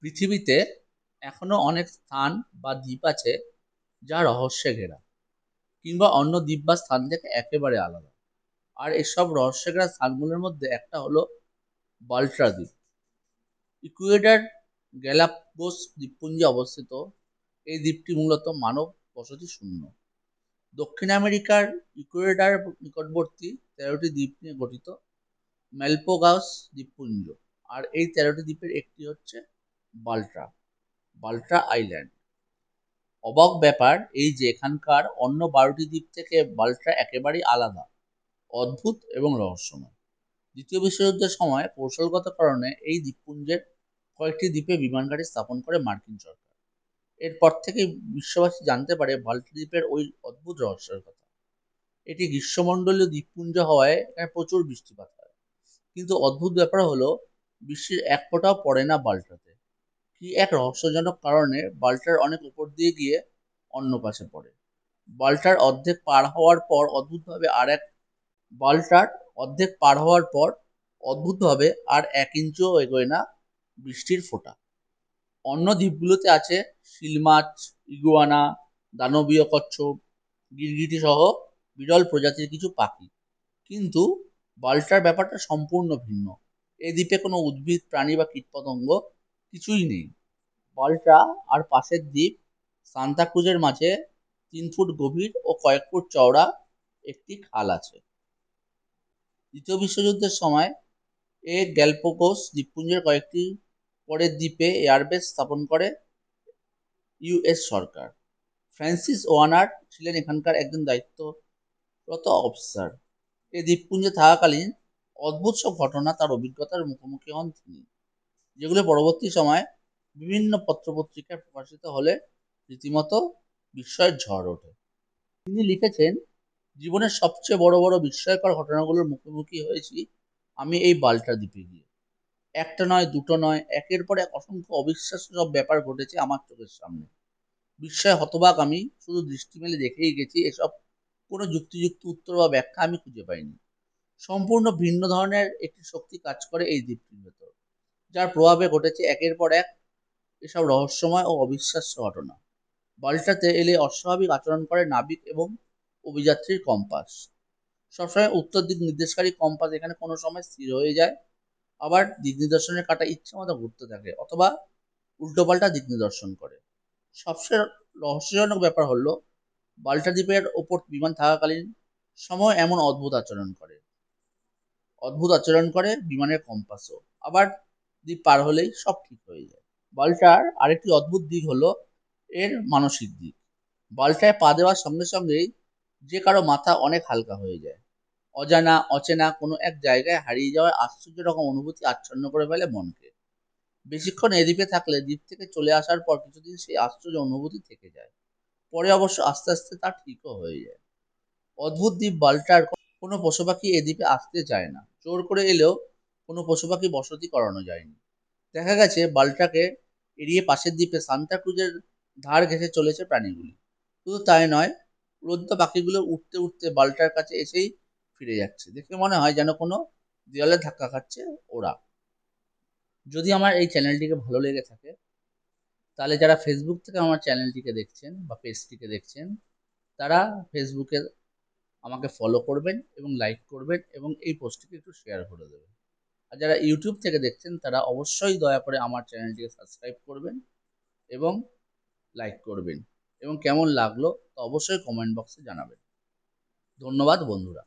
পৃথিবীতে এখনো অনেক স্থান বা দ্বীপ আছে যা রহস্যে ঘেরা কিংবা অন্য দ্বীপ বা স্থান থেকে একেবারে আলাদা। আর এসব রহস্যে ঘেরা স্থানগুলোর মধ্যে একটা হলো বাল্ট্রা দ্বীপ। ইকুয়েডর গ্যালাপাগোস দ্বীপপুঞ্জে অবস্থিত এই দ্বীপটি মূলত মানব বসতি শূন্য। দক্ষিণ আমেরিকার ইকুয়েডর নিকটবর্তী 13টি দ্বীপ নিয়ে গঠিত ম্যালপাগোস দ্বীপপুঞ্জ। আর এই 13টি দ্বীপের একটি হচ্ছে বাল্ট্রা বাল্ট্রা আইল্যান্ড। অবাক ব্যাপার এই যে এখানকার অন্য 12টি দ্বীপ থেকে বাল্ট্রা একেবারেই আলাদা, অদ্ভুত এবং রহস্যময়। দ্বিতীয় বিশ্বযুদ্ধের সময় কৌশলগত কারণে এই দ্বীপপুঞ্জের কয়েকটি দ্বীপে বিমান ঘাঁটি স্থাপন করে মার্কিন সরকার। এরপর থেকে বিশ্ববাসী জানতে পারে বাল্ট্রা দ্বীপের ওই অদ্ভুত রহস্যের কথা। এটি গ্রীষ্মমণ্ডলীয় দ্বীপপুঞ্জ হওয়ায় এখানে প্রচুর বৃষ্টিপাত হয়, কিন্তু অদ্ভুত ব্যাপার হলো বৃষ্টির এক ফোঁটাও পড়ে না বাল্ট্রাতে। কি এক রহস্যজনক কারণে বাল্টার অনেক উপর দিয়ে গিয়ে অন্য পাশে পড়ে। বাল্টার অর্ধেক পার হওয়ার পর অদ্ভুতভাবে আর এক বাল্টার অর্ধেক পার হওয়ার পর অদ্ভুতভাবে আর 1 ইঞ্চিও এগোয় না বৃষ্টির ফোঁটা। অন্য দ্বীপগুলোতে আছে শিল মাছ, ইগুয়ানা, দানবীয় কচ্ছপ, গিরগিটি সহ বিরল প্রজাতির কিছু পাখি। কিন্তু বাল্টার ব্যাপারটা সম্পূর্ণ ভিন্ন। এই দ্বীপে কোনো উদ্ভিদ, প্রাণী বা কীটপতঙ্গ কিছুই নেই। বাল্টা আর পাশের দ্বীপ সান্তা ক্রুজের মাঝে 3 ফুট গভীর ও কয়েক ফুট চওড়া একটি খাল আছে। দ্বিতীয় বিশ্বযুদ্ধের সময় গ্যালাপাগোস দ্বীপপুঞ্জের কয়েকটি পরের দ্বীপে এয়ারবেস স্থাপন করে ইউএস সরকার। ফ্রান্সিস ওয়ানার ছিলেন এখানকার একজন দায়িত্বরত অফিসার। এই দ্বীপপুঞ্জে থাকাকালীন অদ্ভুত সব ঘটনা তার অভিজ্ঞতার মুখোমুখি হন তিনি, যেগুলো পরবর্তী সময়ে বিভিন্ন পত্রপত্রিকায় প্রকাশিত হলে রীতিমতো বিস্ময়ের ঝড় ওঠে। তিনি লিখেছেন, জীবনের সবচেয়ে বড় বড় বিস্ময়কর ঘটনাগুলোর মুখোমুখি হয়েছি আমি এই বাল্টা দ্বীপে গিয়ে। একটা নয়, দুটো নয়, একের পর এক অসংখ্য অবিশ্বাস্য সব ব্যাপার ঘটেছে আমার চোখের সামনে। বিস্ময়ে হতবাক আমি, শুধু দৃষ্টি মেলে দেখেই গেছি। এসব কোনো যুক্তিযুক্ত উত্তর বা ব্যাখ্যা আমি খুঁজে পাইনি। সম্পূর্ণ ভিন্ন ধরনের একটি শক্তি কাজ করে এই দ্বীপটির ভেতর, যার প্রভাবে ঘটেছে একের পর এক এসব রহস্যময় ও অবিশ্বাস্য ঘটনা। বাল্টাতে এলে অস্বাভাবিক আচরণ করে নাবিক এবং অভিযাত্রীর কম্পাস। সবসময় উত্তর দিক নির্দেশকারী কম্পাস এখানে কোনো সময় স্থির হয়ে যায়, আবার দিক নির্দেশনের কাঁটা ইচ্ছে মতো ঘুরতে থাকে অথবা উল্টোপাল্টা দিক নির্দেশন করে। সবচেয়ে রহস্যজনক ব্যাপার হলো বাল্টা দ্বীপের ওপর বিমান থাকাকালীন সময় এমন অদ্ভুত আচরণ করে বিমানের কম্পাসও। আবার দ্বীপ পার হলেই সব ঠিক হয়ে যায়। বাল্টার আরেকটি অদ্ভুত দিক হলো এর মানসিক দিক। বাল্টায় পা দেওয়ার সঙ্গে সঙ্গেই যে কারো মাথা অনেক হালকা হয়ে যায়। অজানা অচেনা কোনো এক জায়গায় হারিয়ে যাওয়ার আশ্চর্য রকম অনুভূতি আচ্ছন্ন করে ফেলে মনকে। বেশিক্ষণ এ দ্বীপে থাকলে দ্বীপ থেকে চলে আসার পর কিছুদিন সেই আশ্চর্য অনুভূতি থেকে যায়। পরে অবশ্য আস্তে আস্তে তা ঠিকও হয়ে যায়। অদ্ভুত দ্বীপ বাল্টার কোনো পশু পাখি এ দ্বীপে আসতে চায় না। জোর করে এলেও কোনো পশু পাখি বসতি করানো যায়নি। দেখা গেছে বাল্টাকে এড়িয়ে পাশের দ্বীপে সান্তা ক্রুজের ধার ঘেঁষে চলেছে প্রাণীগুলি। শুধু তাই নয়, উড়ন্ত পাখিগুলো উঠতে উঠতে বাল্টার কাছে এসেই ফিরে যাচ্ছে। দেখে মনে হয় যেন কোনো দেয়ালে ধাক্কা খাচ্ছে ওরা। যদি আমার এই চ্যানেলটিকে ভালো লেগে থাকে, তাহলে যারা ফেসবুক থেকে আমার চ্যানেলটিকে দেখছেন বা পেজটিকে দেখছেন, তারা ফেসবুকে আমাকে ফলো করবেন এবং লাইক করবেন এবং এই পোস্টটিকে একটু শেয়ার করে দেবেন। আর যারা ইউটিউব থেকে দেখছেন, তারা অবশ্যই দয়া করে আমার চ্যানেলটিকে সাবস্ক্রাইব করবেন এবং লাইক করবেন, এবং কেমন লাগলো তা অবশ্যই কমেন্ট বক্সে জানাবেন। ধন্যবাদ বন্ধুরা।